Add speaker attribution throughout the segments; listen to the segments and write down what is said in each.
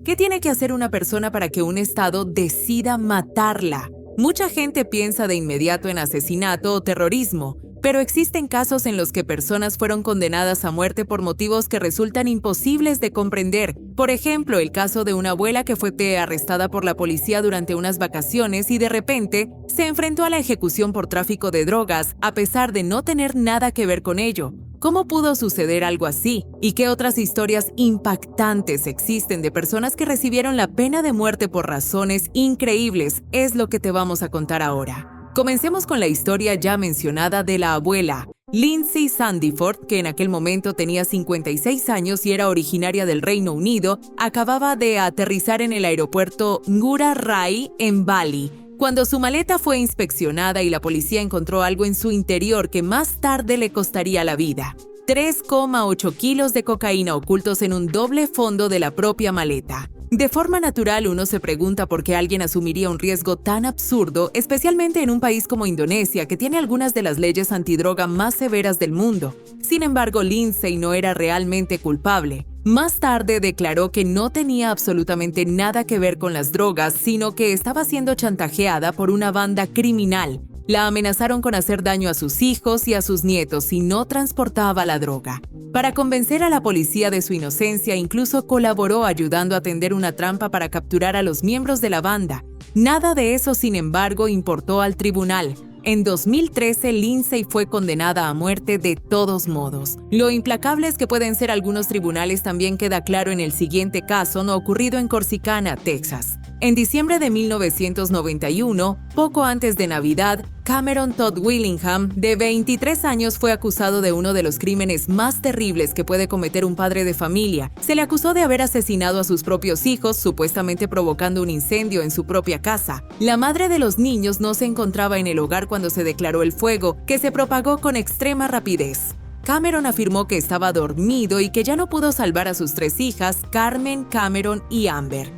Speaker 1: ¿Qué tiene que hacer una persona para que un Estado decida matarla? Mucha gente piensa de inmediato en asesinato o terrorismo, pero existen casos en los que personas fueron condenadas a muerte por motivos que resultan imposibles de comprender. Por ejemplo, el caso de una abuela que fue arrestada por la policía durante unas vacaciones y de repente se enfrentó a la ejecución por tráfico de drogas, a pesar de no tener nada que ver con ello. ¿Cómo pudo suceder algo así? ¿Y qué otras historias impactantes existen de personas que recibieron la pena de muerte por razones increíbles? Es lo que te vamos a contar ahora. Comencemos con la historia ya mencionada de la abuela, Lindsay Sandiford, que en aquel momento tenía 56 años y era originaria del Reino Unido, acababa de aterrizar en el aeropuerto Ngurah Rai en Bali, cuando su maleta fue inspeccionada y la policía encontró algo en su interior que más tarde le costaría la vida. 3,8 kilos de cocaína ocultos en un doble fondo de la propia maleta. De forma natural, uno se pregunta por qué alguien asumiría un riesgo tan absurdo, especialmente en un país como Indonesia, que tiene algunas de las leyes antidroga más severas del mundo. Sin embargo, Lindsay no era realmente culpable. Más tarde declaró que no tenía absolutamente nada que ver con las drogas, sino que estaba siendo chantajeada por una banda criminal. La amenazaron con hacer daño a sus hijos y a sus nietos si no transportaba la droga. Para convencer a la policía de su inocencia, incluso colaboró ayudando a tender una trampa para capturar a los miembros de la banda. Nada de eso, sin embargo, importó al tribunal. En 2013, Lindsay fue condenada a muerte de todos modos. Lo implacables que pueden ser algunos tribunales también queda claro en el siguiente caso no ocurrido en Corsicana, Texas. En diciembre de 1991, poco antes de Navidad, Cameron Todd Willingham, de 23 años, fue acusado de uno de los crímenes más terribles que puede cometer un padre de familia. Se le acusó de haber asesinado a sus propios hijos, supuestamente provocando un incendio en su propia casa. La madre de los niños no se encontraba en el hogar cuando se declaró el fuego, que se propagó con extrema rapidez. Cameron afirmó que estaba dormido y que ya no pudo salvar a sus 3 hijas, Carmen, Cameron y Amber.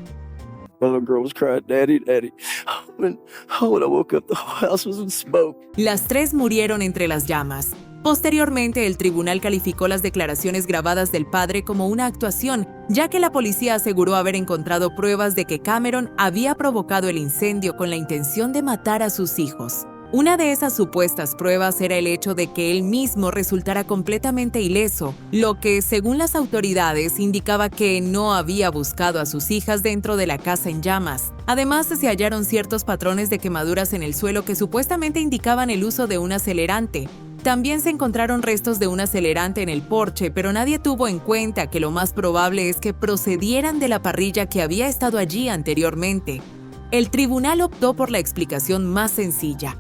Speaker 2: My little girl was crying, "Daddy, Daddy." When I woke up, the whole house was in smoke.
Speaker 1: Las 3 murieron entre las llamas. Posteriormente, el tribunal calificó las declaraciones grabadas del padre como una actuación, ya que la policía aseguró haber encontrado pruebas de que Cameron había provocado el incendio con la intención de matar a sus hijos. Una de esas supuestas pruebas era el hecho de que él mismo resultara completamente ileso, lo que, según las autoridades, indicaba que no había buscado a sus hijas dentro de la casa en llamas. Además, se hallaron ciertos patrones de quemaduras en el suelo que supuestamente indicaban el uso de un acelerante. También se encontraron restos de un acelerante en el porche, pero nadie tuvo en cuenta que lo más probable es que procedieran de la parrilla que había estado allí anteriormente. El tribunal optó por la explicación más sencilla: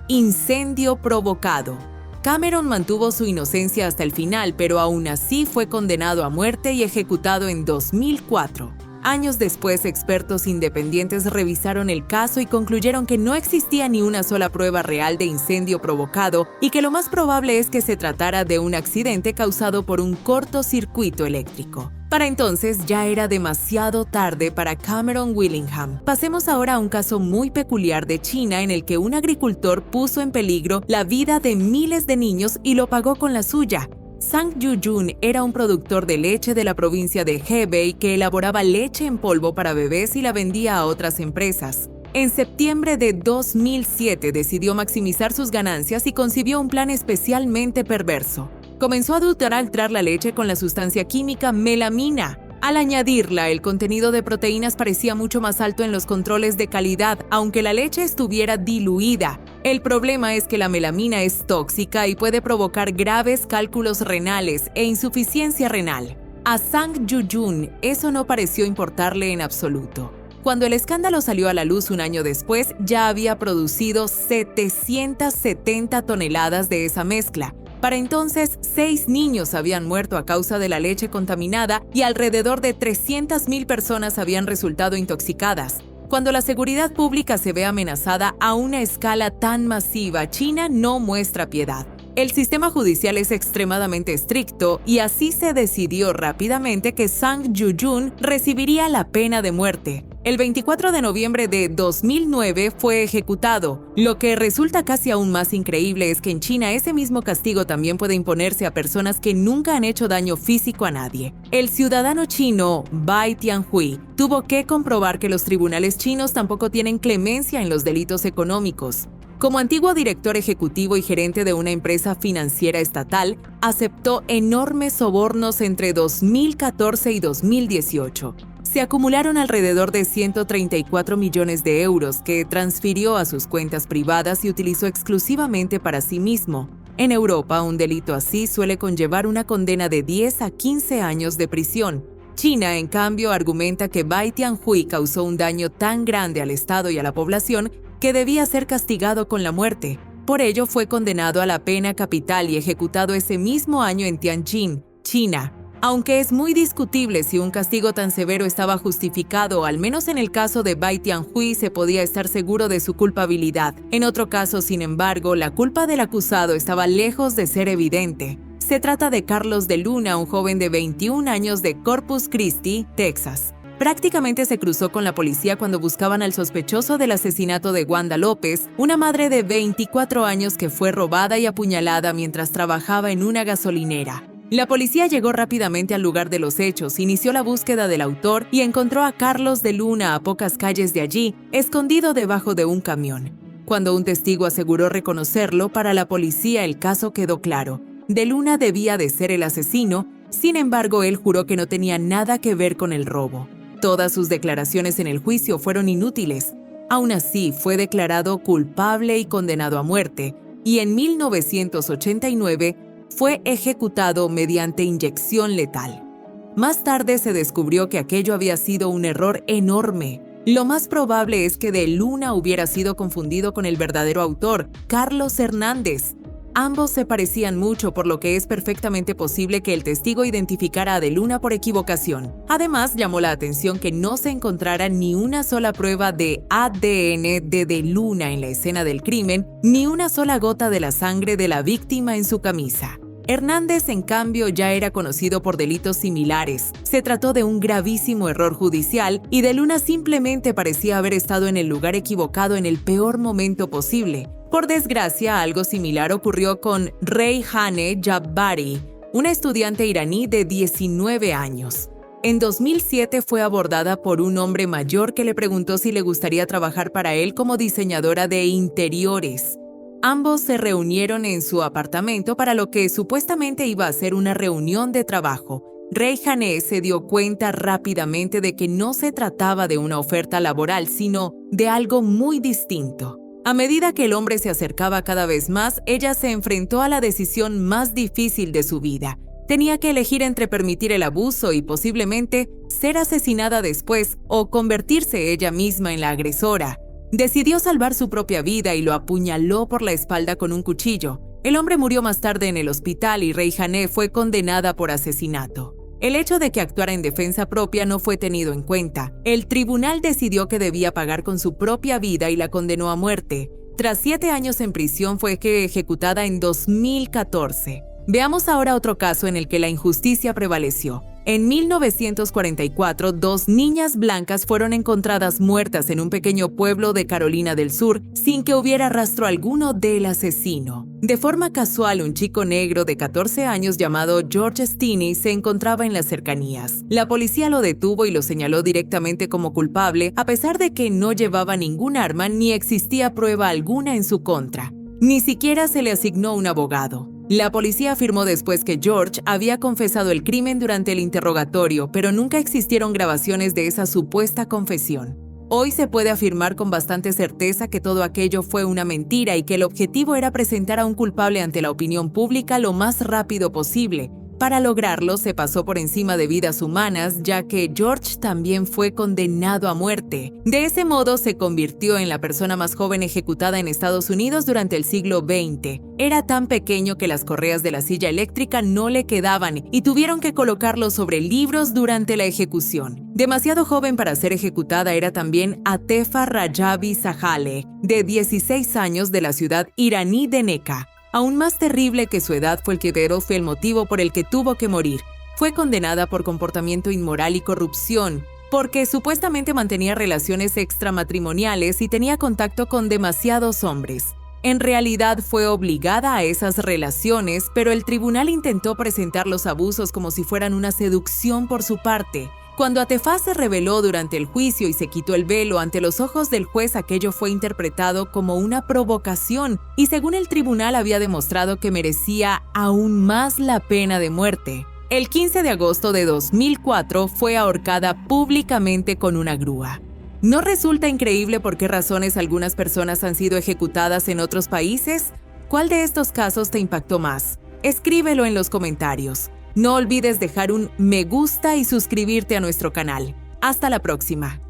Speaker 1: incendio provocado. Cameron mantuvo su inocencia hasta el final, pero aún así fue condenado a muerte y ejecutado en 2004. Años después, expertos independientes revisaron el caso y concluyeron que no existía ni una sola prueba real de incendio provocado y que lo más probable es que se tratara de un accidente causado por un cortocircuito eléctrico. Para entonces ya era demasiado tarde para Cameron Willingham. Pasemos ahora a un caso muy peculiar de China en el que un agricultor puso en peligro la vida de miles de niños y lo pagó con la suya. Zhang Yujun era un productor de leche de la provincia de Hebei que elaboraba leche en polvo para bebés y la vendía a otras empresas. En septiembre de 2007 decidió maximizar sus ganancias y concibió un plan especialmente perverso. Comenzó a adulterar la leche con la sustancia química melamina. Al añadirla, el contenido de proteínas parecía mucho más alto en los controles de calidad, aunque la leche estuviera diluida. El problema es que la melamina es tóxica y puede provocar graves cálculos renales e insuficiencia renal. A Zhang Yujun eso no pareció importarle en absoluto. Cuando el escándalo salió a la luz un año después, ya había producido 770 toneladas de esa mezcla. Para entonces, 6 niños habían muerto a causa de la leche contaminada y alrededor de 300,000 personas habían resultado intoxicadas. Cuando la seguridad pública se ve amenazada a una escala tan masiva, China no muestra piedad. El sistema judicial es extremadamente estricto y así se decidió rápidamente que Zhang Yujun recibiría la pena de muerte. El 24 de noviembre de 2009 fue ejecutado. Lo que resulta casi aún más increíble es que en China ese mismo castigo también puede imponerse a personas que nunca han hecho daño físico a nadie. El ciudadano chino Bai Tianhui tuvo que comprobar que los tribunales chinos tampoco tienen clemencia en los delitos económicos. Como antiguo director ejecutivo y gerente de una empresa financiera estatal, aceptó enormes sobornos entre 2014 y 2018. Se acumularon alrededor de 134 millones de euros que transfirió a sus cuentas privadas y utilizó exclusivamente para sí mismo. En Europa, un delito así suele conllevar una condena de 10 a 15 años de prisión. China, en cambio, argumenta que Bai Tianhui causó un daño tan grande al Estado y a la población que debía ser castigado con la muerte. Por ello, fue condenado a la pena capital y ejecutado ese mismo año en Tianjin, China. Aunque es muy discutible si un castigo tan severo estaba justificado, al menos en el caso de Bai Tianhui se podía estar seguro de su culpabilidad. En otro caso, sin embargo, la culpa del acusado estaba lejos de ser evidente. Se trata de Carlos de Luna, un joven de 21 años de Corpus Christi, Texas. Prácticamente se cruzó con la policía cuando buscaban al sospechoso del asesinato de Wanda López, una madre de 24 años que fue robada y apuñalada mientras trabajaba en una gasolinera. La policía llegó rápidamente al lugar de los hechos, inició la búsqueda del autor y encontró a Carlos de Luna a pocas calles de allí, escondido debajo de un camión. Cuando un testigo aseguró reconocerlo, para la policía el caso quedó claro. De Luna debía de ser el asesino, sin embargo, él juró que no tenía nada que ver con el robo. Todas sus declaraciones en el juicio fueron inútiles. Aún así, fue declarado culpable y condenado a muerte, y en 1989 fue ejecutado mediante inyección letal. Más tarde se descubrió que aquello había sido un error enorme. Lo más probable es que De Luna hubiera sido confundido con el verdadero autor, Carlos Hernández. Ambos se parecían mucho, por lo que es perfectamente posible que el testigo identificara a De Luna por equivocación. Además, llamó la atención que no se encontrara ni una sola prueba de ADN de Luna en la escena del crimen, ni una sola gota de la sangre de la víctima en su camisa. Hernández, en cambio, ya era conocido por delitos similares. Se trató de un gravísimo error judicial y De Luna simplemente parecía haber estado en el lugar equivocado en el peor momento posible. Por desgracia, algo similar ocurrió con Reyhaneh Jabbari, una estudiante iraní de 19 años. En 2007 fue abordada por un hombre mayor que le preguntó si le gustaría trabajar para él como diseñadora de interiores. Ambos se reunieron en su apartamento para lo que supuestamente iba a ser una reunión de trabajo. Reyhaneh se dio cuenta rápidamente de que no se trataba de una oferta laboral, sino de algo muy distinto. A medida que el hombre se acercaba cada vez más, ella se enfrentó a la decisión más difícil de su vida. Tenía que elegir entre permitir el abuso y posiblemente ser asesinada después o convertirse ella misma en la agresora. Decidió salvar su propia vida y lo apuñaló por la espalda con un cuchillo. El hombre murió más tarde en el hospital y Reyhaneh fue condenada por asesinato. El hecho de que actuara en defensa propia no fue tenido en cuenta. El tribunal decidió que debía pagar con su propia vida y la condenó a muerte. Tras 7 años en prisión fue ejecutada en 2014. Veamos ahora otro caso en el que la injusticia prevaleció. En 1944, 2 niñas blancas fueron encontradas muertas en un pequeño pueblo de Carolina del Sur sin que hubiera rastro alguno del asesino. De forma casual, un chico negro de 14 años llamado George Stinney se encontraba en las cercanías. La policía lo detuvo y lo señaló directamente como culpable, a pesar de que no llevaba ningún arma ni existía prueba alguna en su contra. Ni siquiera se le asignó un abogado. La policía afirmó después que George había confesado el crimen durante el interrogatorio, pero nunca existieron grabaciones de esa supuesta confesión. Hoy se puede afirmar con bastante certeza que todo aquello fue una mentira y que el objetivo era presentar a un culpable ante la opinión pública lo más rápido posible. Para lograrlo, se pasó por encima de vidas humanas, ya que George también fue condenado a muerte. De ese modo, se convirtió en la persona más joven ejecutada en Estados Unidos durante el siglo XX. Era tan pequeño que las correas de la silla eléctrica no le quedaban y tuvieron que colocarlo sobre libros durante la ejecución. Demasiado joven para ser ejecutada era también Atefa Rajabi Sajaleh, de 16 años, de la ciudad iraní de Neca. Aún más terrible que su edad fue el motivo por el que tuvo que morir. Fue condenada por comportamiento inmoral y corrupción. porque supuestamente mantenía relaciones extramatrimoniales y tenía contacto con demasiados hombres. En realidad fue obligada a esas relaciones, pero el tribunal intentó presentar los abusos como si fueran una seducción por su parte. Cuando Atefah se reveló durante el juicio y se quitó el velo ante los ojos del juez, aquello fue interpretado como una provocación y según el tribunal había demostrado que merecía aún más la pena de muerte. El 15 de agosto de 2004 fue ahorcada públicamente con una grúa. ¿No resulta increíble por qué razones algunas personas han sido ejecutadas en otros países? ¿Cuál de estos casos te impactó más? Escríbelo en los comentarios. No olvides dejar un me gusta y suscribirte a nuestro canal. Hasta la próxima.